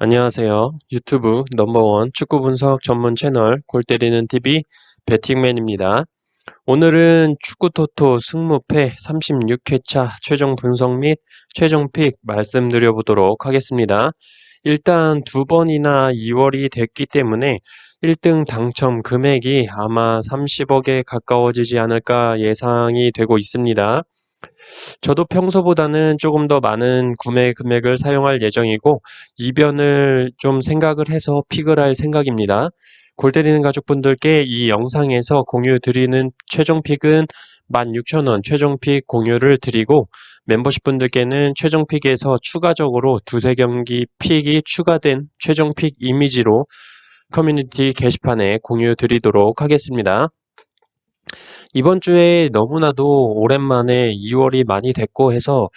안녕하세요. 유튜브 넘버원 축구 분석 전문 채널 골 때리는 TV 배팅맨입니다. 오늘은 축구토토 승무패 36회차 최종 분석 및 최종 픽 말씀드려보도록 하겠습니다. 일단 두 번이나 2월이 됐기 때문에 1등 당첨 금액이 아마 30억에 가까워지지 않을까 예상이 되고 있습니다. 저도 평소보다는 조금 더 많은 구매 금액을 사용할 예정이고 이변을 좀 생각을 해서 픽을 할 생각입니다. 골 때리는 가족분들께 이 영상에서 공유 드리는 최종 픽은 16,000원 최종 픽 공유를 드리고 멤버십 분들께는 최종 픽에서 추가적으로 두세 경기 픽이 추가된 최종 픽 이미지로 커뮤니티 게시판에 공유 드리도록 하겠습니다. 이번 주에 너무나도 오랜만에 2월이 많이 됐고 해서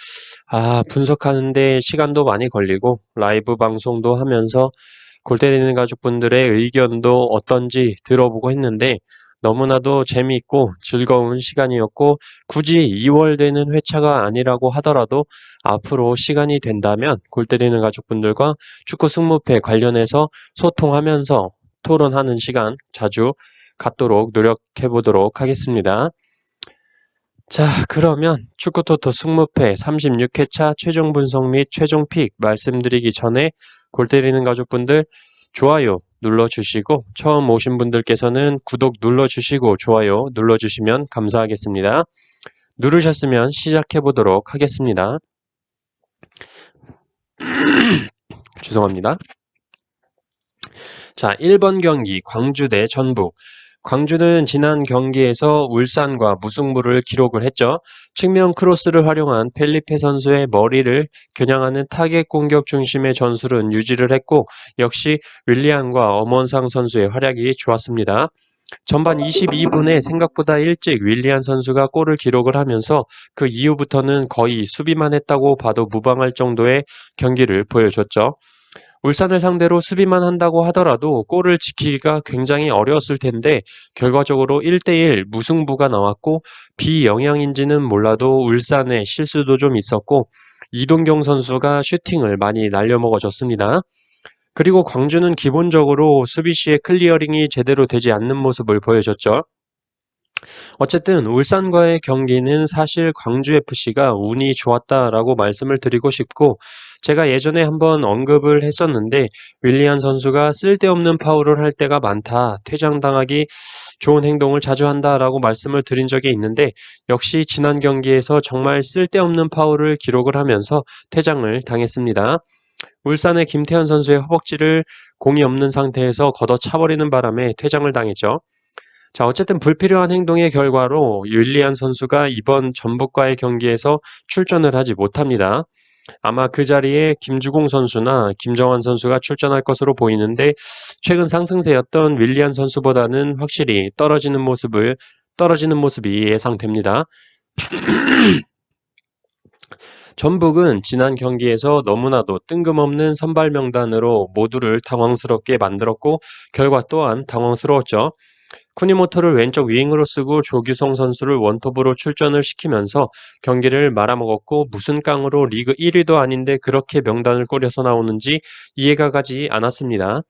분석하는데 시간도 많이 걸리고 라이브 방송도 하면서 골 때리는 가족분들의 의견도 어떤지 들어보고 했는데 너무나도 재미있고 즐거운 시간이었고 굳이 2월 되는 회차가 아니라고 하더라도 앞으로 시간이 된다면 골 때리는 가족분들과 축구 승무패 관련해서 소통하면서 토론하는 시간 자주 갖도록 노력해 보도록 하겠습니다. 자, 그러면 축구토토 승무패 36회차 최종 분석 및 최종 픽 말씀드리기 전에 골 때리는 가족분들 좋아요 눌러주시고 처음 오신 분들께서는 구독 눌러주시고 좋아요 눌러주시면 감사하겠습니다. 누르셨으면 시작해 보도록 하겠습니다. 죄송합니다. 자, 1번 경기 광주 대 전북. 광주는 지난 경기에서 울산과 무승부를 기록을 했죠. 측면 크로스를 활용한 펠리페 선수의 머리를 겨냥하는 타겟 공격 중심의 전술은 유지를 했고 역시 윌리안과 엄원상 선수의 활약이 좋았습니다. 전반 22분에 생각보다 일찍 윌리안 선수가 골을 기록을 하면서 그 이후부터는 거의 수비만 했다고 봐도 무방할 정도의 경기를 보여줬죠. 울산을 상대로 수비만 한다고 하더라도 골을 지키기가 굉장히 어려웠을 텐데 결과적으로 1대1 무승부가 나왔고 비영향인지는 몰라도 울산의 실수도 좀 있었고 이동경 선수가 슈팅을 많이 날려먹어줬습니다. 그리고 광주는 기본적으로 수비 시에 클리어링이 제대로 되지 않는 모습을 보여줬죠. 어쨌든 울산과의 경기는 사실 광주FC가 운이 좋았다라고 말씀을 드리고 싶고 제가 예전에 한번 언급을 했었는데 윌리안 선수가 쓸데없는 파울을 할 때가 많다. 퇴장당하기 좋은 행동을 자주 한다라고 말씀을 드린 적이 있는데 역시 지난 경기에서 정말 쓸데없는 파울을 기록을 하면서 퇴장을 당했습니다. 울산의 김태현 선수의 허벅지를 공이 없는 상태에서 걷어차버리는 바람에 퇴장을 당했죠. 자, 어쨌든 불필요한 행동의 결과로 윌리안 선수가 이번 전북과의 경기에서 출전을 하지 못합니다. 아마 그 자리에 김주공 선수나 김정환 선수가 출전할 것으로 보이는데 최근 상승세였던 윌리안 선수보다는 확실히 떨어지는 모습이 예상됩니다. 전북은 지난 경기에서 너무나도 뜬금없는 선발 명단으로 모두를 당황스럽게 만들었고 결과 또한 당황스러웠죠. 쿠니모토를 왼쪽 윙으로 쓰고 조규성 선수를 원톱으로 출전을 시키면서 경기를 말아먹었고 무슨 깡으로 리그 1위도 아닌데 그렇게 명단을 꾸려서 나오는지 이해가 가지 않았습니다.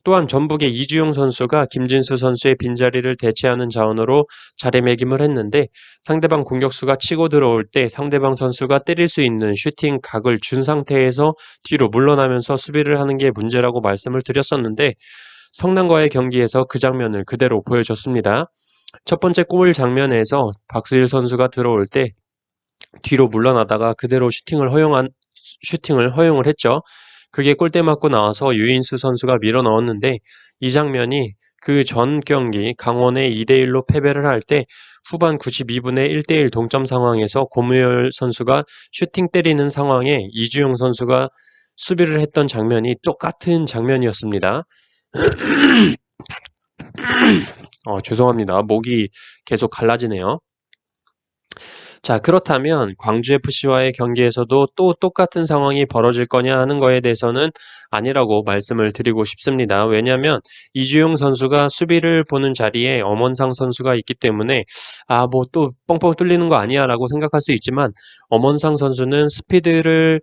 또한 전북의 이주용 선수가 김진수 선수의 빈자리를 대체하는 자원으로 자리매김을 했는데 상대방 공격수가 치고 들어올 때 상대방 선수가 때릴 수 있는 슈팅 각을 준 상태에서 뒤로 물러나면서 수비를 하는 게 문제라고 말씀을 드렸었는데 성남과의 경기에서 그 장면을 그대로 보여줬습니다. 첫 번째 골 장면에서 박수일 선수가 들어올 때 뒤로 물러나다가 그대로 슈팅을 허용을 했죠. 그게 골대 맞고 나와서 유인수 선수가 밀어 넣었는데 이 장면이 그 전 경기 강원의 2대1로 패배를 할 때 후반 92분에 1대1 동점 상황에서 고무열 선수가 슈팅 때리는 상황에 이주용 선수가 수비를 했던 장면이 똑같은 장면이었습니다. 죄송합니다. 목이 계속 갈라지네요. 자, 그렇다면 광주FC와의 경기에서도 또 똑같은 상황이 벌어질 거냐 하는 거에 대해서는 아니라고 말씀을 드리고 싶습니다. 왜냐하면 이주용 선수가 수비를 보는 자리에 엄원상 선수가 있기 때문에 뭐 또 뻥뻥 뚫리는 거 아니야 라고 생각할 수 있지만 엄원상 선수는 스피드를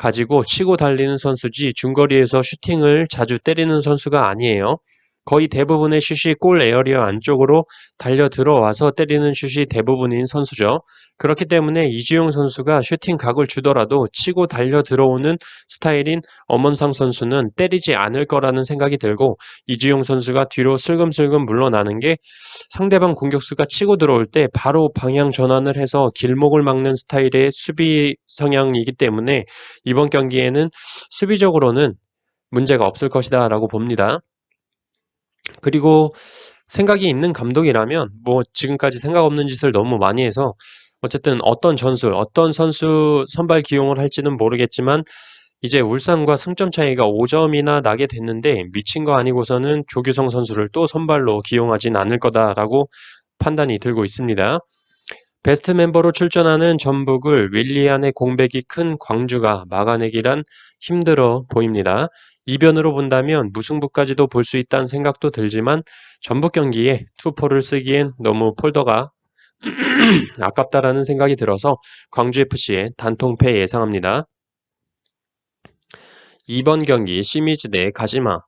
가지고 치고 달리는 선수지 중거리에서 슈팅을 자주 때리는 선수가 아니에요. 거의 대부분의 슛이 골 에어리어 안쪽으로 달려 들어와서 때리는 슛이 대부분인 선수죠. 그렇기 때문에 이주용 선수가 슈팅 각을 주더라도 치고 달려 들어오는 스타일인 엄원상 선수는 때리지 않을 거라는 생각이 들고, 이주용 선수가 뒤로 슬금슬금 물러나는 게 상대방 공격수가 치고 들어올 때 바로 방향 전환을 해서 길목을 막는 스타일의 수비 성향이기 때문에 이번 경기에는 수비적으로는 문제가 없을 것이다 라고 봅니다. 그리고 생각이 있는 감독이라면 지금까지 생각 없는 짓을 너무 많이 해서 어쨌든 어떤 선수 선발 기용을 할지는 모르겠지만 이제 울산과 승점 차이가 5점이나 나게 됐는데 미친 거 아니고서는 조규성 선수를 또 선발로 기용하진 않을 거다라고 판단이 들고 있습니다. 베스트 멤버로 출전하는 전북을 윌리안의 공백이 큰 광주가 막아내기란 힘들어 보입니다. 이변으로 본다면 무승부까지도 볼 수 있다는 생각도 들지만 전북 경기에 투포를 쓰기엔 너무 폴더가 아깝다라는 생각이 들어서 광주FC의 단통패 예상합니다. 2번 경기 시미즈 대 가시마.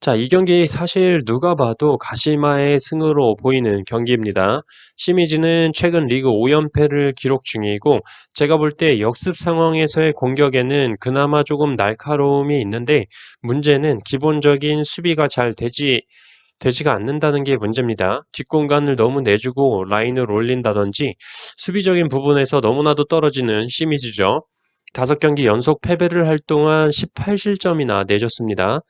자, 이 경기 사실 누가 봐도 가시마의 승으로 보이는 경기입니다. 시미즈는 최근 리그 5연패를 기록 중이고 제가 볼 때 역습 상황에서의 공격에는 그나마 조금 날카로움이 있는데 문제는 기본적인 수비가 잘 되지가 않는다는 게 문제입니다. 뒷공간을 너무 내주고 라인을 올린다든지 수비적인 부분에서 너무나도 떨어지는 시미즈죠. 5경기 연속 패배를 할 동안 18실점이나 내줬습니다.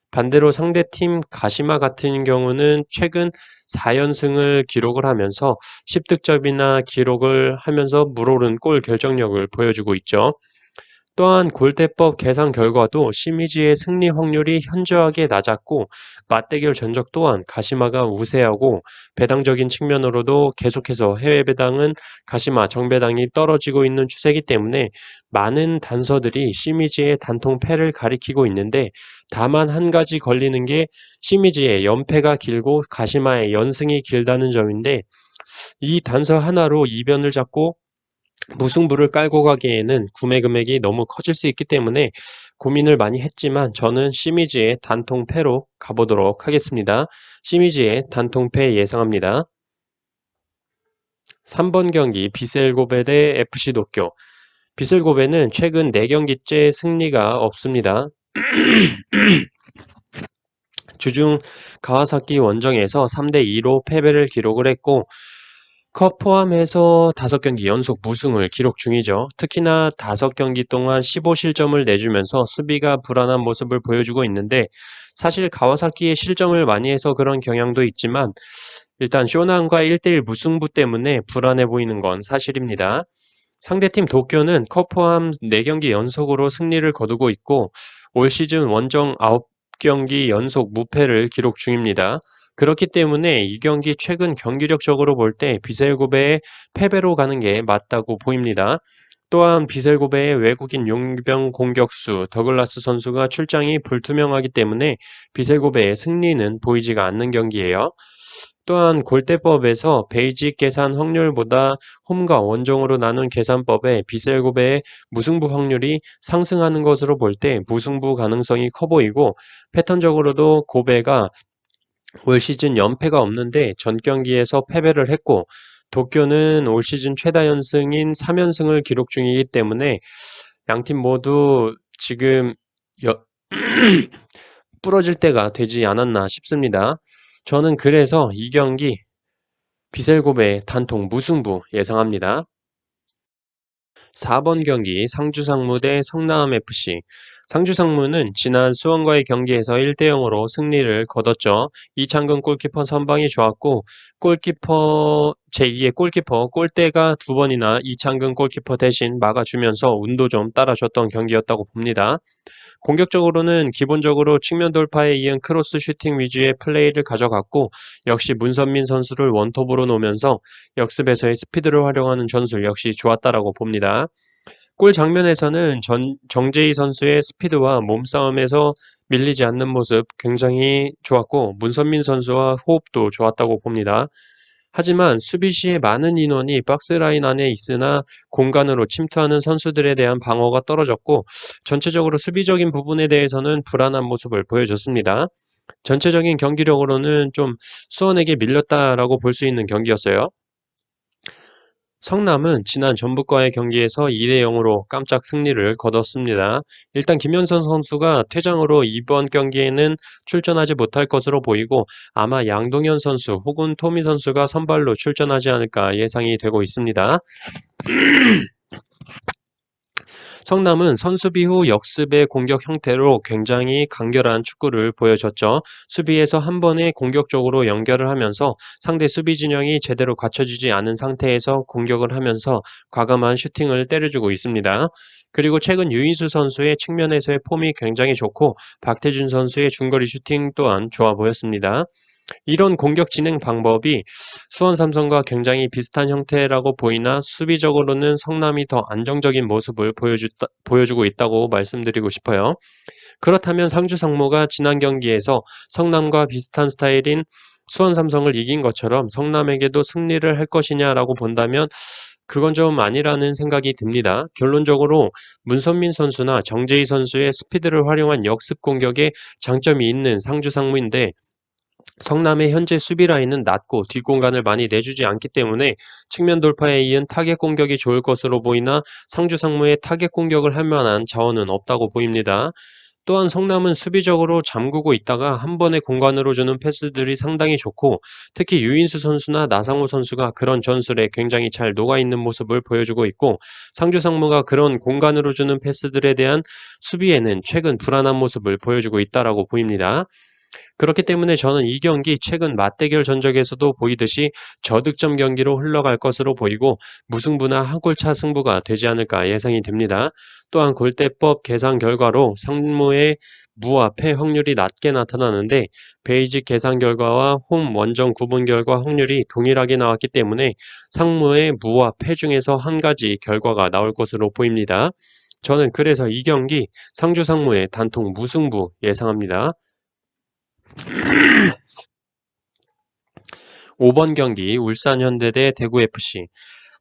반대로 상대팀 가시마 같은 경우는 최근 4연승을 기록을 하면서 10득점이나 기록을 하면서 물오른 골 결정력을 보여주고 있죠. 또한 골대법 계산 결과도 시미즈의 승리 확률이 현저하게 낮았고 맞대결 전적 또한 가시마가 우세하고 배당적인 측면으로도 계속해서 해외 배당은 가시마 정배당이 떨어지고 있는 추세이기 때문에 많은 단서들이 시미즈의 단통 패를 가리키고 있는데 다만 한 가지 걸리는 게 시미즈의 연패가 길고 가시마의 연승이 길다는 점인데 이 단서 하나로 이변을 잡고 무승부를 깔고 가기에는 구매 금액이 너무 커질 수 있기 때문에 고민을 많이 했지만 저는 시미즈의 단통패로 가보도록 하겠습니다. 시미즈의 단통패 예상합니다. 3번 경기 비셀고베 대 FC 도쿄. 비셀고베는 최근 4경기째 승리가 없습니다. 주중 가와사키 원정에서 3대2로 패배를 기록을 했고 컵 포함해서 5경기 연속 무승을 기록 중이죠. 특히나 5경기 동안 15실점을 내주면서 수비가 불안한 모습을 보여주고 있는데 사실 가와사키의 실점을 많이 해서 그런 경향도 있지만 일단 쇼난과 1대1 무승부 때문에 불안해 보이는 건 사실입니다. 상대팀 도쿄는 컵 포함 4경기 연속으로 승리를 거두고 있고 올 시즌 원정 9경기 연속 무패를 기록 중입니다. 그렇기 때문에 이 경기 최근 경기력적으로 볼 때 비셀고베의 패배로 가는 게 맞다고 보입니다. 또한 비셀고베의 외국인 용병 공격수 더글라스 선수가 출장이 불투명하기 때문에 비셀고베의 승리는 보이지가 않는 경기예요. 또한 골대법에서 베이직 계산 확률보다 홈과 원정으로 나눈 계산법에 비셀고베의 무승부 확률이 상승하는 것으로 볼 때 무승부 가능성이 커 보이고 패턴적으로도 고베가 올 시즌 연패가 없는데 전 경기에서 패배를 했고 도쿄는 올 시즌 최다 연승인 3연승을 기록 중이기 때문에 양팀 모두 지금 부러질 때가 되지 않았나 싶습니다. 저는 그래서 이 경기 비셀고베 단통 무승부 예상합니다. 4번 경기 상주상무 대 성남FC. 상주상무는 지난 수원과의 경기에서 1대0으로 승리를 거뒀죠. 이창근 골키퍼 선방이 좋았고 골키퍼 제2의 골키퍼 골대가 2번이나 이창근 골키퍼 대신 막아주면서 운도 좀 따라줬던 경기였다고 봅니다. 공격적으로는 기본적으로 측면 돌파에 이은 크로스 슈팅 위주의 플레이를 가져갔고 역시 문선민 선수를 원톱으로 놓으면서 역습에서의 스피드를 활용하는 전술 역시 좋았다라고 봅니다. 골 장면에서는 정재희 선수의 스피드와 몸싸움에서 밀리지 않는 모습 굉장히 좋았고 문선민 선수와 호흡도 좋았다고 봅니다. 하지만 수비 시에 많은 인원이 박스라인 안에 있으나 공간으로 침투하는 선수들에 대한 방어가 떨어졌고 전체적으로 수비적인 부분에 대해서는 불안한 모습을 보여줬습니다. 전체적인 경기력으로는 좀 수원에게 밀렸다라고 볼 수 있는 경기였어요. 성남은 지난 전북과의 경기에서 2대 0으로 깜짝 승리를 거뒀습니다. 일단 김현선 선수가 퇴장으로 이번 경기에는 출전하지 못할 것으로 보이고 아마 양동현 선수 혹은 토미 선수가 선발로 출전하지 않을까 예상이 되고 있습니다. 성남은 선수비 후 역습의 공격 형태로 굉장히 간결한 축구를 보여줬죠. 수비에서 한 번에 공격적으로 연결을 하면서 상대 수비 진영이 제대로 갖춰지지 않은 상태에서 공격을 하면서 과감한 슈팅을 때려주고 있습니다. 그리고 최근 유인수 선수의 측면에서의 폼이 굉장히 좋고 박태준 선수의 중거리 슈팅 또한 좋아 보였습니다. 이런 공격 진행 방법이 수원 삼성과 굉장히 비슷한 형태라고 보이나 수비적으로는 성남이 더 안정적인 모습을 보여주고 있다고 말씀드리고 싶어요. 그렇다면 상주 상무가 지난 경기에서 성남과 비슷한 스타일인 수원 삼성을 이긴 것처럼 성남에게도 승리를 할 것이냐라고 본다면 그건 좀 아니라는 생각이 듭니다. 결론적으로 문선민 선수나 정재희 선수의 스피드를 활용한 역습 공격에 장점이 있는 상주 상무인데 성남의 현재 수비 라인은 낮고 뒷공간을 많이 내주지 않기 때문에 측면 돌파에 이은 타겟 공격이 좋을 것으로 보이나 상주 상무의 타겟 공격을 할 만한 자원은 없다고 보입니다. 또한 성남은 수비적으로 잠그고 있다가 한 번의 공간으로 주는 패스들이 상당히 좋고 특히 유인수 선수나 나상호 선수가 그런 전술에 굉장히 잘 녹아있는 모습을 보여주고 있고 상주 상무가 그런 공간으로 주는 패스들에 대한 수비에는 최근 불안한 모습을 보여주고 있다라고 보입니다. 그렇기 때문에 저는 이 경기 최근 맞대결 전적에서도 보이듯이 저득점 경기로 흘러갈 것으로 보이고 무승부나 한 골차 승부가 되지 않을까 예상이 됩니다. 또한 골대법 계산 결과로 상무의 무와 패 확률이 낮게 나타나는데 베이직 계산 결과와 홈 원정 구분 결과 확률이 동일하게 나왔기 때문에 상무의 무와 패 중에서 한 가지 결과가 나올 것으로 보입니다. 저는 그래서 이 경기 상주 상무의 단통 무승부 예상합니다. 5번 경기 울산 현대 대 대구 FC.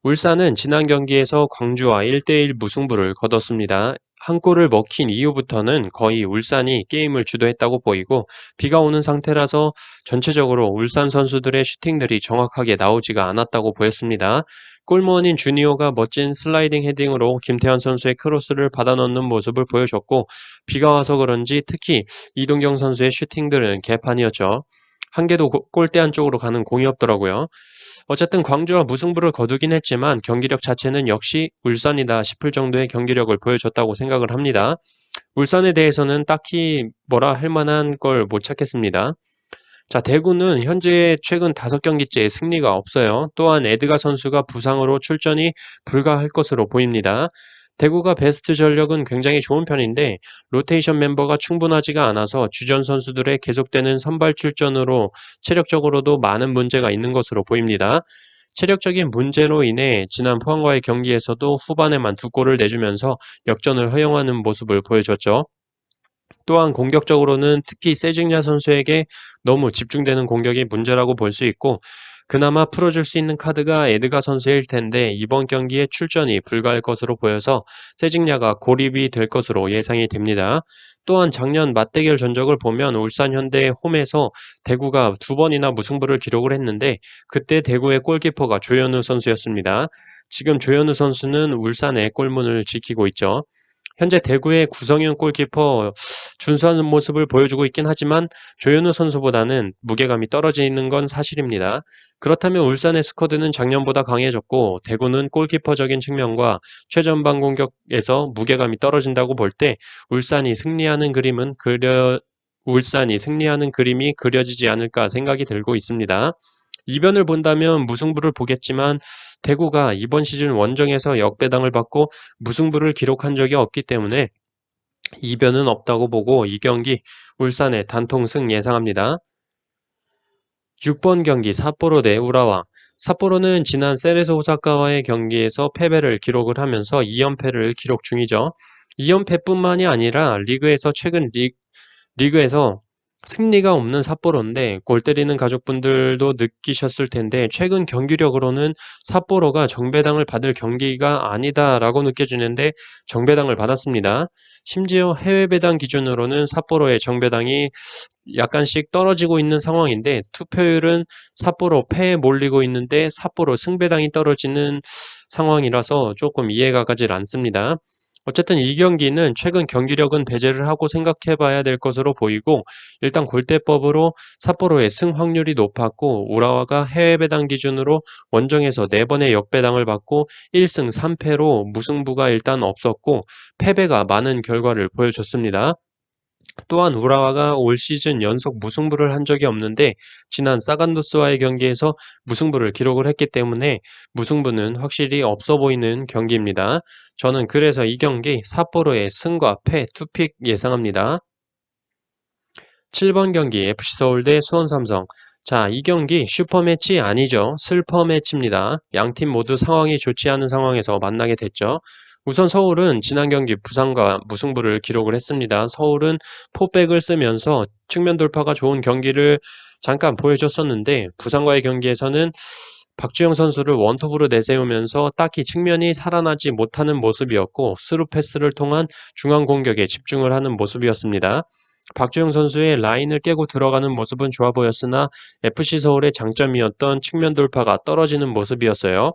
울산은 지난 경기에서 광주와 1대1 무승부를 거뒀습니다. 한 골을 먹힌 이후부터는 거의 울산이 게임을 주도했다고 보이고 비가 오는 상태라서 전체적으로 울산 선수들의 슈팅들이 정확하게 나오지가 않았다고 보였습니다. 골무원인 주니오가 멋진 슬라이딩 헤딩으로 김태환 선수의 크로스를 받아 넣는 모습을 보여줬고 비가 와서 그런지 특히 이동경 선수의 슈팅들은 개판이었죠. 한 개도 골대 안쪽으로 가는 공이 없더라고요. 어쨌든 광주와 무승부를 거두긴 했지만 경기력 자체는 역시 울산이다 싶을 정도의 경기력을 보여줬다고 생각을 합니다. 울산에 대해서는 딱히 뭐라 할 만한 걸 못 찾겠습니다. 자, 대구는 현재 최근 5경기째 승리가 없어요. 또한 에드가 선수가 부상으로 출전이 불가할 것으로 보입니다. 대구가 베스트 전력은 굉장히 좋은 편인데 로테이션 멤버가 충분하지가 않아서 주전 선수들의 계속되는 선발 출전으로 체력적으로도 많은 문제가 있는 것으로 보입니다. 체력적인 문제로 인해 지난 포항과의 경기에서도 후반에만 2골을 내주면서 역전을 허용하는 모습을 보여줬죠. 또한 공격적으로는 특히 세징야 선수에게 너무 집중되는 공격이 문제라고 볼 수 있고 그나마 풀어줄 수 있는 카드가 에드가 선수일 텐데 이번 경기에 출전이 불가할 것으로 보여서 세징야가 고립이 될 것으로 예상이 됩니다. 또한 작년 맞대결 전적을 보면 울산 현대 홈에서 대구가 2번이나 무승부를 기록을 했는데 그때 대구의 골키퍼가 조현우 선수였습니다. 지금 조현우 선수는 울산의 골문을 지키고 있죠. 현재 대구의 구성현 골키퍼 준수한 모습을 보여주고 있긴 하지만 조현우 선수보다는 무게감이 떨어지는 건 사실입니다. 그렇다면 울산의 스쿼드는 작년보다 강해졌고 대구는 골키퍼적인 측면과 최전방 공격에서 무게감이 떨어진다고 볼 때 울산이 승리하는 그림이 그려지지 않을까 생각이 들고 있습니다. 이변을 본다면 무승부를 보겠지만 대구가 이번 시즌 원정에서 역배당을 받고 무승부를 기록한 적이 없기 때문에 이변은 없다고 보고 이 경기 울산의 단통승 예상합니다. 6번 경기 삿포로 대 우라와. 삿포로는 지난 세레소 오사카와의 경기에서 패배를 기록을 하면서 2연패를 기록 중이죠. 2연패뿐만이 아니라 리그에서 승리가 없는 삿포로인데 골 때리는 가족분들도 느끼셨을 텐데 최근 경기력으로는 삿포로가 정배당을 받을 경기가 아니다라고 느껴지는데 정배당을 받았습니다. 심지어 해외 배당 기준으로는 삿포로의 정배당이 약간씩 떨어지고 있는 상황인데 투표율은 삿포로 패에 몰리고 있는데 삿포로 승배당이 떨어지는 상황이라서 조금 이해가 가질 않습니다. 어쨌든 이 경기는 최근 경기력은 배제를 하고 생각해 봐야 될 것으로 보이고 일단 골대법으로 삿포로의 승 확률이 높았고 우라와가 해외 배당 기준으로 원정에서 4번의 역배당을 받고 1승 3패로 무승부가 일단 없었고 패배가 많은 결과를 보여줬습니다. 또한 우라와가 올 시즌 연속 무승부를 한 적이 없는데 지난 사간도스와의 경기에서 무승부를 기록을 했기 때문에 무승부는 확실히 없어 보이는 경기입니다. 저는 그래서 이 경기 삿포로의 승과 패 투픽 예상합니다. 7번 경기 FC서울 대 수원삼성. 자, 이 경기 슈퍼매치 아니죠. 슬퍼매치입니다. 양팀 모두 상황이 좋지 않은 상황에서 만나게 됐죠. 우선 서울은 지난 경기 부산과 무승부를 기록을 했습니다. 서울은 포백을 쓰면서 측면 돌파가 좋은 경기를 잠깐 보여줬었는데 부산과의 경기에서는 박주영 선수를 원톱으로 내세우면서 딱히 측면이 살아나지 못하는 모습이었고 스루 패스를 통한 중앙 공격에 집중을 하는 모습이었습니다. 박주영 선수의 라인을 깨고 들어가는 모습은 좋아 보였으나 FC 서울의 장점이었던 측면 돌파가 떨어지는 모습이었어요.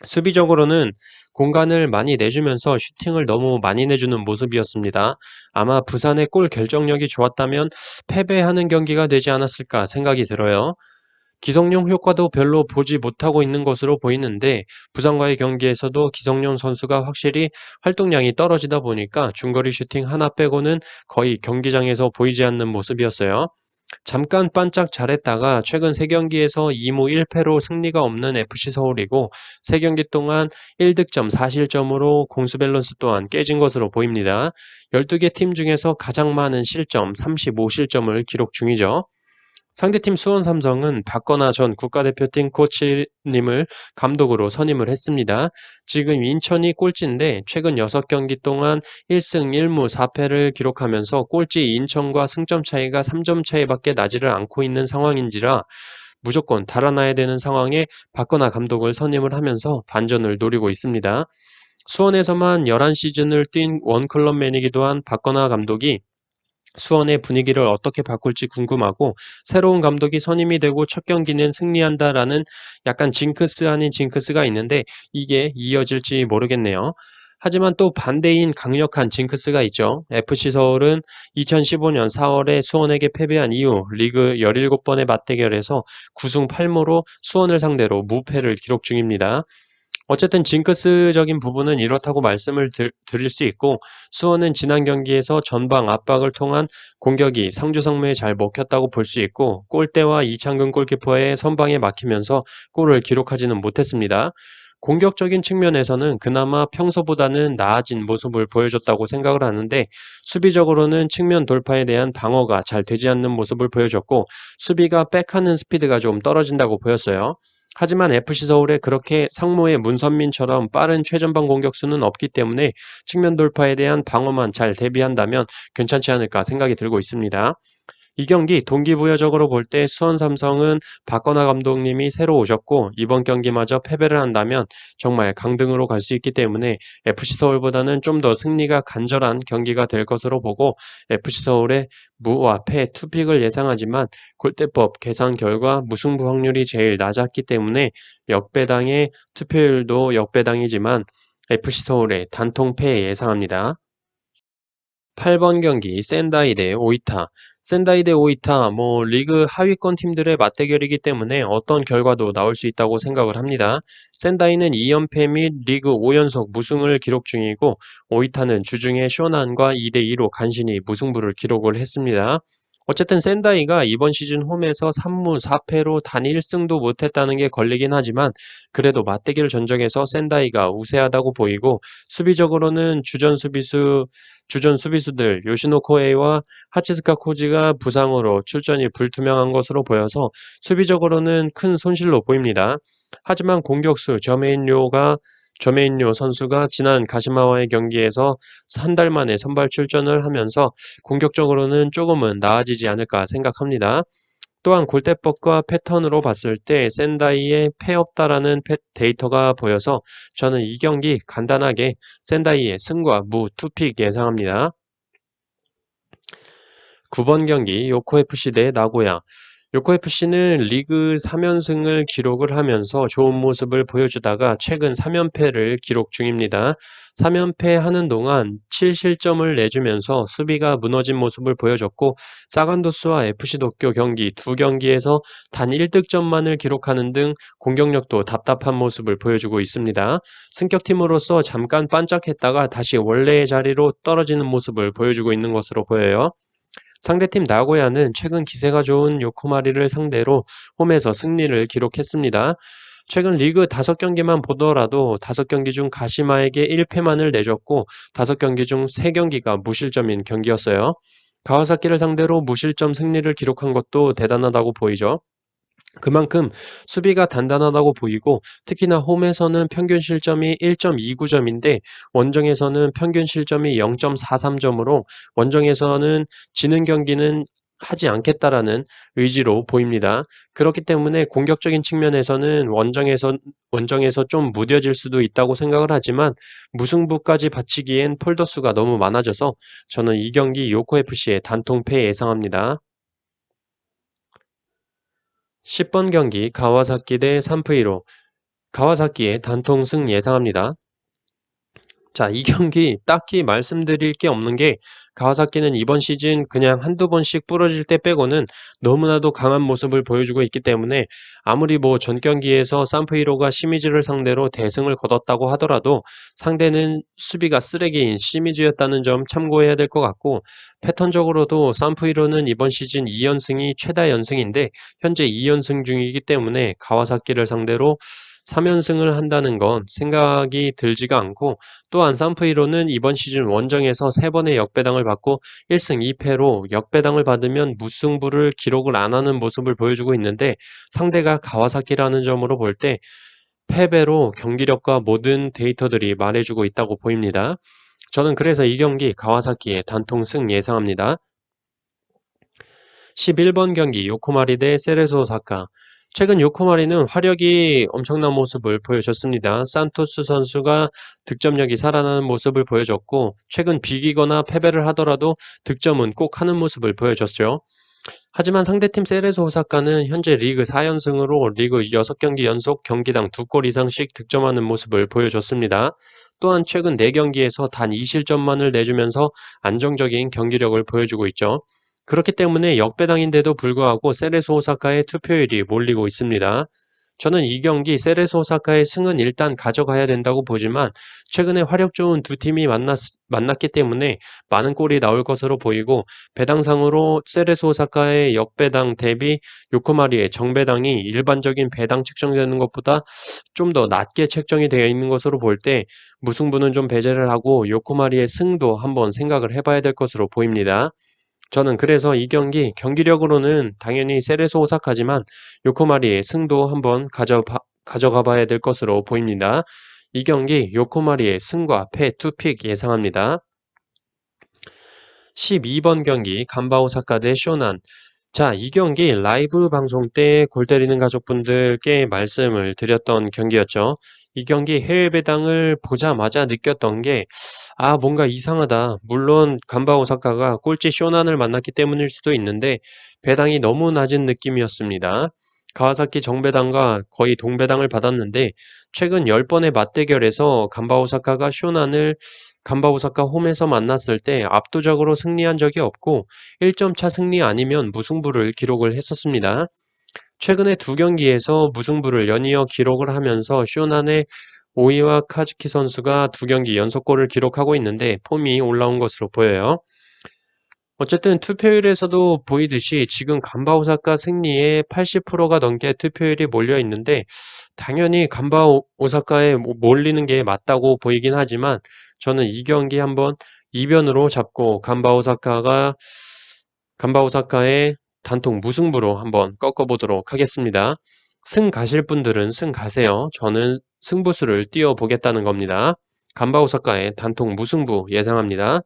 수비적으로는 공간을 많이 내주면서 슈팅을 너무 많이 내주는 모습이었습니다. 아마 부산의 골 결정력이 좋았다면 패배하는 경기가 되지 않았을까 생각이 들어요. 기성용 효과도 별로 보지 못하고 있는 것으로 보이는데 부산과의 경기에서도 기성용 선수가 확실히 활동량이 떨어지다 보니까 중거리 슈팅 하나 빼고는 거의 경기장에서 보이지 않는 모습이었어요. 잠깐 반짝 잘했다가 최근 3경기에서 2무 1패로 승리가 없는 FC 서울이고 3경기 동안 1득점 4실점으로 공수 밸런스 또한 깨진 것으로 보입니다. 12개 팀 중에서 가장 많은 실점 35실점을 기록 중이죠. 상대팀 수원 삼성은 박건하 전 국가대표팀 코치님을 감독으로 선임을 했습니다. 지금 인천이 꼴찌인데 최근 6경기 동안 1승 1무 4패를 기록하면서 꼴찌 인천과 승점 차이가 3점 차이밖에 나지를 않고 있는 상황인지라 무조건 달아나야 되는 상황에 박건하 감독을 선임을 하면서 반전을 노리고 있습니다. 수원에서만 11시즌을 뛴 원클럽맨이기도 한 박건하 감독이 수원의 분위기를 어떻게 바꿀지 궁금하고 새로운 감독이 선임이 되고 첫 경기는 승리한다라는 약간 징크스 아닌 징크스가 있는데 이게 이어질지 모르겠네요. 하지만 또 반대인 강력한 징크스가 있죠. FC 서울은 2015년 4월에 수원에게 패배한 이후 리그 17번의 맞대결에서 9승 8무로 수원을 상대로 무패를 기록 중입니다. 어쨌든 징크스적인 부분은 이렇다고 말씀을 드릴 수 있고 수원은 지난 경기에서 전방 압박을 통한 공격이 상주성무에 잘 먹혔다고 볼 수 있고 골대와 이창근 골키퍼의 선방에 막히면서 골을 기록하지는 못했습니다. 공격적인 측면에서는 그나마 평소보다는 나아진 모습을 보여줬다고 생각을 하는데 수비적으로는 측면 돌파에 대한 방어가 잘 되지 않는 모습을 보여줬고 수비가 백하는 스피드가 좀 떨어진다고 보였어요. 하지만 FC 서울에 그렇게 상무의 문선민처럼 빠른 최전방 공격수는 없기 때문에 측면 돌파에 대한 방어만 잘 대비한다면 괜찮지 않을까 생각이 들고 있습니다. 이 경기 동기부여적으로 볼 때 수원 삼성은 박건하 감독님이 새로 오셨고 이번 경기마저 패배를 한다면 정말 강등으로 갈 수 있기 때문에 FC 서울보다는 좀 더 승리가 간절한 경기가 될 것으로 보고 FC 서울의 무와 패 투픽을 예상하지만 골대법 계산 결과 무승부 확률이 제일 낮았기 때문에 역배당의 투표율도 역배당이지만 FC 서울의 단통패 예상합니다. 8번 경기 센다이 대 오이타. 센다이 대 오이타 리그 하위권 팀들의 맞대결이기 때문에 어떤 결과도 나올 수 있다고 생각을 합니다. 센다이는 2연패 및 리그 5연속 무승을 기록 중이고 오이타는 주중에 쇼난과 2대2로 간신히 무승부를 기록을 했습니다. 어쨌든 센다이가 이번 시즌 홈에서 3무 4패로 단 1승도 못했다는 게 걸리긴 하지만 그래도 맞대결 전적에서 센다이가 우세하다고 보이고 수비적으로는 주전 수비수들 요시노 코에이와 하치스카 코지가 부상으로 출전이 불투명한 것으로 보여서 수비적으로는 큰 손실로 보입니다. 하지만 공격수 저메인 료가 조메인요 선수가 지난 가시마와의 경기에서 한 달 만에 선발 출전을 하면서 공격적으로는 조금은 나아지지 않을까 생각합니다. 또한 골대법과 패턴으로 봤을 때 샌다이에 패 없다라는 데이터가 보여서 저는 이 경기 간단하게 샌다이의 승과 무 투픽 예상합니다. 9번 경기 요코FC 대 나고야. 요코FC는 리그 3연승을 기록을 하면서 좋은 모습을 보여주다가 최근 3연패를 기록 중입니다. 3연패 하는 동안 7실점을 내주면서 수비가 무너진 모습을 보여줬고 사간도스와 FC 도쿄 경기 두 경기에서 단 1득점만을 기록하는 등 공격력도 답답한 모습을 보여주고 있습니다. 승격팀으로서 잠깐 반짝했다가 다시 원래의 자리로 떨어지는 모습을 보여주고 있는 것으로 보여요. 상대팀 나고야는 최근 기세가 좋은 요코마리를 상대로 홈에서 승리를 기록했습니다. 최근 리그 5경기만 보더라도 5경기 중 가시마에게 1패만을 내줬고 5경기 중 3경기가 무실점인 경기였어요. 가와사키를 상대로 무실점 승리를 기록한 것도 대단하다고 보이죠. 그만큼 수비가 단단하다고 보이고 특히나 홈에서는 평균 실점이 1.29점인데 원정에서는 평균 실점이 0.43점으로 원정에서는 지는 경기는 하지 않겠다라는 의지로 보입니다. 그렇기 때문에 공격적인 측면에서는 원정에서 좀 무뎌질 수도 있다고 생각을 하지만 무승부까지 바치기엔 폴더수가 너무 많아져서 저는 이 경기 요코FC의 단통패 예상합니다. 10번 경기 가와사키 대 산프이로. 가와사키의 단통승 예상합니다. 자, 이 경기 딱히 말씀드릴 게 없는 게 가와사키는 이번 시즌 그냥 한두 번씩 부러질 때 빼고는 너무나도 강한 모습을 보여주고 있기 때문에 아무리 뭐 전 경기에서 산프이로가 시미즈를 상대로 대승을 거뒀다고 하더라도 상대는 수비가 쓰레기인 시미즈였다는 점 참고해야 될 것 같고 패턴적으로도 산프이로는 이번 시즌 2연승이 최다 연승인데 현재 2연승 중이기 때문에 가와사키를 상대로 3연승을 한다는 건 생각이 들지가 않고 또한 산프이로는 이번 시즌 원정에서 3번의 역배당을 받고 1승 2패로 역배당을 받으면 무승부를 기록을 안 하는 모습을 보여주고 있는데 상대가 가와사키라는 점으로 볼 때 패배로 경기력과 모든 데이터들이 말해주고 있다고 보입니다. 저는 그래서 이 경기 가와사키의 단통승 예상합니다. 11번 경기 요코마리 대 세레소 사카. 최근 요코마리는 화력이 엄청난 모습을 보여줬습니다. 산토스 선수가 득점력이 살아나는 모습을 보여줬고 최근 비기거나 패배를 하더라도 득점은 꼭 하는 모습을 보여줬죠. 하지만 상대팀 세레소 오사카는 현재 리그 4연승으로 리그 6경기 연속 경기당 2골 이상씩 득점하는 모습을 보여줬습니다. 또한 최근 4경기에서 단 2실점만을 내주면서 안정적인 경기력을 보여주고 있죠. 그렇기 때문에 역배당인데도 불구하고 세레소 오사카의 투표율이 몰리고 있습니다. 저는 이 경기 세레소 오사카의 승은 일단 가져가야 된다고 보지만 최근에 화력 좋은 두 팀이 만났기 때문에 많은 골이 나올 것으로 보이고 배당상으로 세레소 오사카의 역배당 대비 요코마리의 정배당이 일반적인 배당 책정되는 것보다 좀 더 낮게 책정이 되어 있는 것으로 볼 때 무승부는 좀 배제를 하고 요코마리의 승도 한번 생각을 해봐야 될 것으로 보입니다. 저는 그래서 이 경기 경기력으로는 당연히 세레소 오사카지만 요코마리의 승도 한번 가져가 봐야 될 것으로 보입니다. 이 경기 요코마리의 승과 패 투픽 예상합니다. 12번 경기 간바 오사카 대 쇼난. 자, 이 경기 라이브 방송 때 골 때리는 가족분들께 말씀을 드렸던 경기였죠. 이 경기 해외 배당을 보자마자 느꼈던 게, 뭔가 이상하다. 물론 간바 오사카가 꼴찌 쇼난을 만났기 때문일 수도 있는데, 배당이 너무 낮은 느낌이었습니다. 가와사키 정배당과 거의 동배당을 받았는데, 최근 10번의 맞대결에서 간바 오사카 홈에서 만났을 때 압도적으로 승리한 적이 없고 1점 차 승리 아니면 무승부를 기록을 했었습니다. 최근에 두 경기에서 무승부를 연이어 기록을 하면서 쇼난의 오이와 카즈키 선수가 두 경기 연속골을 기록하고 있는데 폼이 올라온 것으로 보여요. 어쨌든 투표율에서도 보이듯이 지금 간바 오사카 승리에 80%가 넘게 투표율이 몰려 있는데 당연히 간바 오사카에 몰리는 게 맞다고 보이긴 하지만 저는 이 경기 한번 이변으로 잡고 간바 오사카의 단통 무승부로 한번 꺾어보도록 하겠습니다. 승 가실 분들은 승 가세요. 저는 승부수를 띄워보겠다는 겁니다. 간바오사카의 단통 무승부 예상합니다.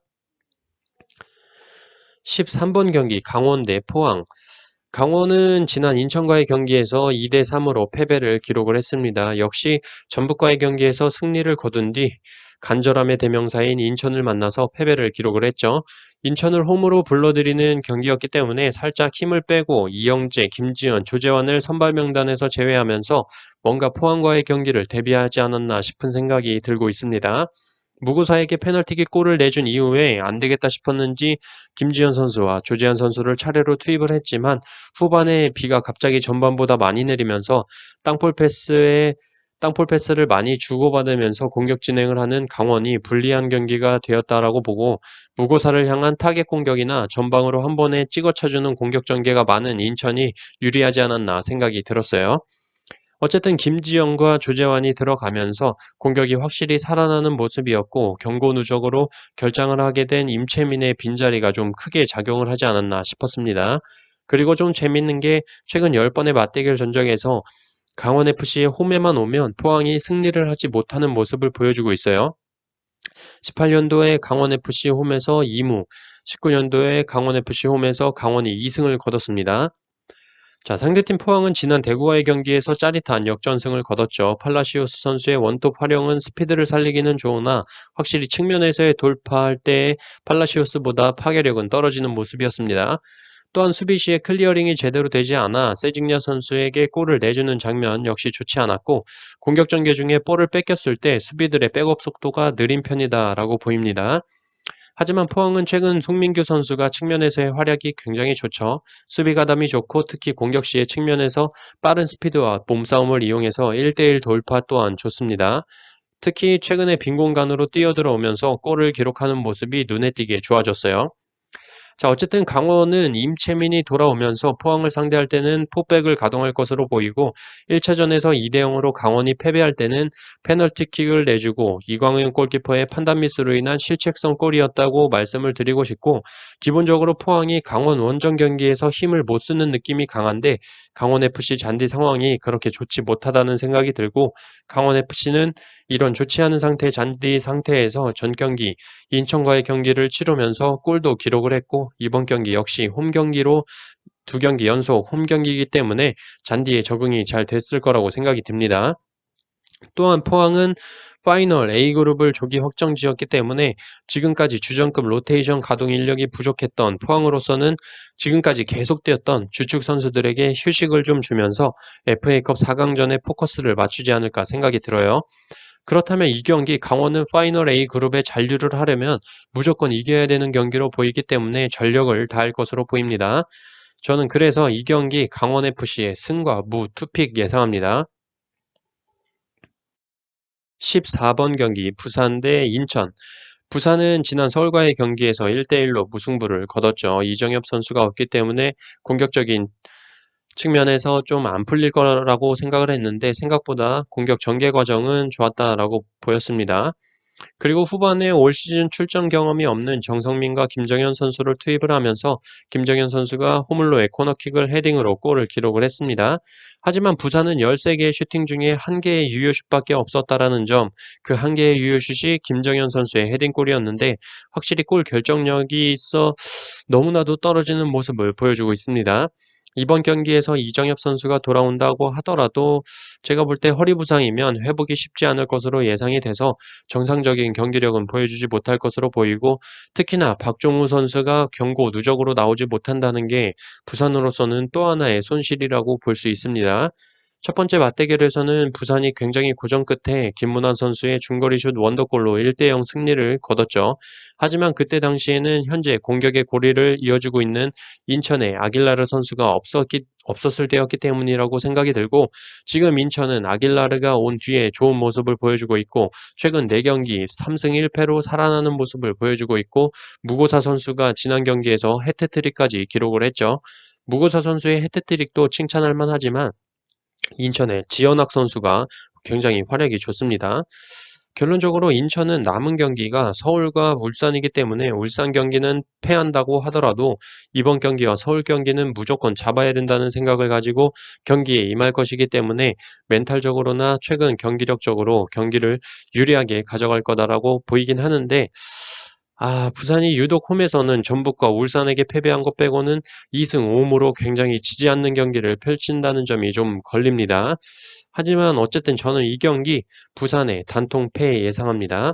13번 경기 강원 대 포항. 강원은 지난 인천과의 경기에서 2대3으로 패배를 기록을 했습니다. 역시 전북과의 경기에서 승리를 거둔 뒤 간절함의 대명사인 인천을 만나서 패배를 기록을 했죠. 인천을 홈으로 불러들이는 경기였기 때문에 살짝 힘을 빼고 이영재, 김지현, 조재환을 선발 명단에서 제외하면서 뭔가 포항과의 경기를 대비하지 않았나 싶은 생각이 들고 있습니다. 무구사에게 페널티킥 골을 내준 이후에 안 되겠다 싶었는지 김지현 선수와 조재환 선수를 차례로 투입을 했지만 후반에 비가 갑자기 전반보다 많이 내리면서 땅볼 패스에 땅볼 패스를 많이 주고받으면서 공격 진행을 하는 강원이 불리한 경기가 되었다라고 보고 무고사를 향한 타겟 공격이나 전방으로 한 번에 찍어 쳐주는 공격 전개가 많은 인천이 유리하지 않았나 생각이 들었어요. 어쨌든 김지영과 조재환이 들어가면서 공격이 확실히 살아나는 모습이었고 경고 누적으로 결장을 하게 된 임채민의 빈자리가 좀 크게 작용을 하지 않았나 싶었습니다. 그리고 좀 재밌는 게 최근 10번의 맞대결 전적에서 강원FC의 홈에만 오면 포항이 승리를 하지 못하는 모습을 보여주고 있어요. 18년도에 강원FC 홈에서 2무, 19년도에 강원FC 홈에서 강원이 2승을 거뒀습니다. 자, 상대팀 포항은 지난 대구와의 경기에서 짜릿한 역전승을 거뒀죠. 팔라시오스 선수의 원톱 활용은 스피드를 살리기는 좋으나 확실히 측면에서의 돌파할 때 팔라시오스보다 파괴력은 떨어지는 모습이었습니다. 또한 수비 시에 클리어링이 제대로 되지 않아 세징야 선수에게 골을 내주는 장면 역시 좋지 않았고 공격 전개 중에 볼을 뺏겼을 때 수비들의 백업 속도가 느린 편이다라고 보입니다. 하지만 포항은 최근 송민규 선수가 측면에서의 활약이 굉장히 좋죠. 수비 가담이 좋고 특히 공격 시에 측면에서 빠른 스피드와 몸싸움을 이용해서 1대1 돌파 또한 좋습니다. 특히 최근에 빈 공간으로 뛰어들어오면서 골을 기록하는 모습이 눈에 띄게 좋아졌어요. 자, 어쨌든 강원은 임채민이 돌아오면서 포항을 상대할 때는 포백을 가동할 것으로 보이고 1차전에서 2대0으로 강원이 패배할 때는 페널티킥을 내주고 이광현 골키퍼의 판단 미스로 인한 실책성 골이었다고 말씀을 드리고 싶고 기본적으로 포항이 강원 원정 경기에서 힘을 못 쓰는 느낌이 강한데 강원FC 잔디 상황이 그렇게 좋지 못하다는 생각이 들고 강원FC는 이런 좋지 않은 잔디 상태에서 전 경기 인천과의 경기를 치르면서 골도 기록을 했고 이번 경기 역시 홈 경기로 두 경기 연속 홈 경기이기 때문에 잔디에 적응이 잘 됐을 거라고 생각이 듭니다. 또한 포항은 파이널 A그룹을 조기 확정지었기 때문에 지금까지 주전급 로테이션 가동 인력이 부족했던 포항으로서는 지금까지 계속되었던 주축 선수들에게 휴식을 좀 주면서 FA컵 4강전에 포커스를 맞추지 않을까 생각이 들어요. 그렇다면 이 경기 강원은 파이널 A 그룹에 잔류를 하려면 무조건 이겨야 되는 경기로 보이기 때문에 전력을 다할 것으로 보입니다. 저는 그래서 이 경기 강원FC의 승과 무 투픽 예상합니다. 14번 경기 부산 대 인천. 부산은 지난 서울과의 경기에서 1대1로 무승부를 거뒀죠. 이정엽 선수가 없기 때문에 공격적인 측면에서 좀 안 풀릴 거라고 생각을 했는데 생각보다 공격 전개 과정은 좋았다라고 보였습니다. 그리고 후반에 올 시즌 출전 경험이 없는 정성민과 김정현 선수를 투입을 하면서 김정현 선수가 호물로의 코너킥을 헤딩으로 골을 기록을 했습니다. 하지만 부산은 13개의 슈팅 중에 1개의 유효슛밖에 없었다라는 점, 그 1개의 유효슛이 김정현 선수의 헤딩골이었는데 확실히 골 결정력이 있어 너무나도 떨어지는 모습을 보여주고 있습니다. 이번 경기에서 이정엽 선수가 돌아온다고 하더라도 제가 볼 때 허리 부상이면 회복이 쉽지 않을 것으로 예상이 돼서 정상적인 경기력은 보여주지 못할 것으로 보이고 특히나 박종우 선수가 경고 누적으로 나오지 못한다는 게 부산으로서는 또 하나의 손실이라고 볼 수 있습니다. 첫 번째 맞대결에서는 부산이 굉장히 고전 끝에 김문환 선수의 중거리슛 원더골로 1대0 승리를 거뒀죠. 하지만 그때 당시에는 현재 공격의 고리를 이어주고 있는 인천의 아길라르 선수가 없었을 때였기 때문이라고 생각이 들고 지금 인천은 아길라르가 온 뒤에 좋은 모습을 보여주고 있고 최근 4경기 3승 1패로 살아나는 모습을 보여주고 있고 무고사 선수가 지난 경기에서 해트트릭까지 기록을 했죠. 무고사 선수의 해트트릭도 칭찬할 만하지만 인천의 지현학 선수가 굉장히 활약이 좋습니다. 결론적으로 인천은 남은 경기가 서울과 울산이기 때문에 울산 경기는 패한다고 하더라도 이번 경기와 서울 경기는 무조건 잡아야 된다는 생각을 가지고 경기에 임할 것이기 때문에 멘탈적으로나 최근 경기력적으로 경기를 유리하게 가져갈 거다라고 보이긴 하는데, 부산이 유독 홈에서는 전북과 울산에게 패배한 것 빼고는 2승 5무로 굉장히 지지 않는 경기를 펼친다는 점이 좀 걸립니다. 하지만 어쨌든 저는 이 경기 부산의 단통 패 예상합니다.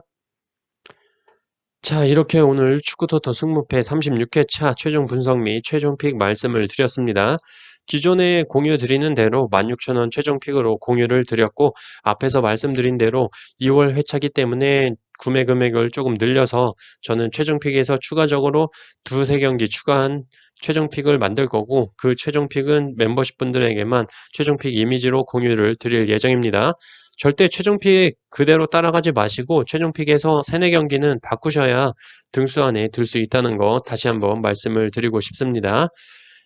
자, 이렇게 오늘 축구토토 승무패 36회차 최종 분석 및 최종 픽 말씀을 드렸습니다. 기존에 공유 드리는 대로 16,000원 최종 픽으로 공유를 드렸고, 앞에서 말씀드린 대로 2월 회차기 때문에 구매 금액을 조금 늘려서 저는 최종 픽에서 추가적으로 두세 경기 추가한 최종 픽을 만들 거고, 그 최종 픽은 멤버십 분들에게만 최종 픽 이미지로 공유를 드릴 예정입니다. 절대 최종 픽 그대로 따라가지 마시고 최종 픽에서 3-4경기는 바꾸셔야 등수 안에 들 수 있다는 거 다시 한번 말씀을 드리고 싶습니다.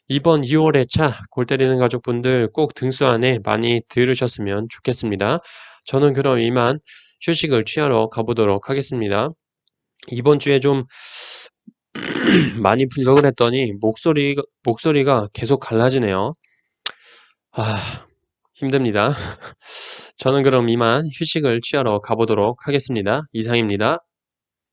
이번 2월 회차 골 때리는 가족분들 꼭 등수 안에 많이 들으셨으면 좋겠습니다. 저는 그럼 이만 휴식을 취하러 가보도록 하겠습니다. 이번 주에 좀 많이 분석을 했더니 목소리가 계속 갈라지네요. 힘듭니다. 저는 그럼 이만 휴식을 취하러 가보도록 하겠습니다. 이상입니다.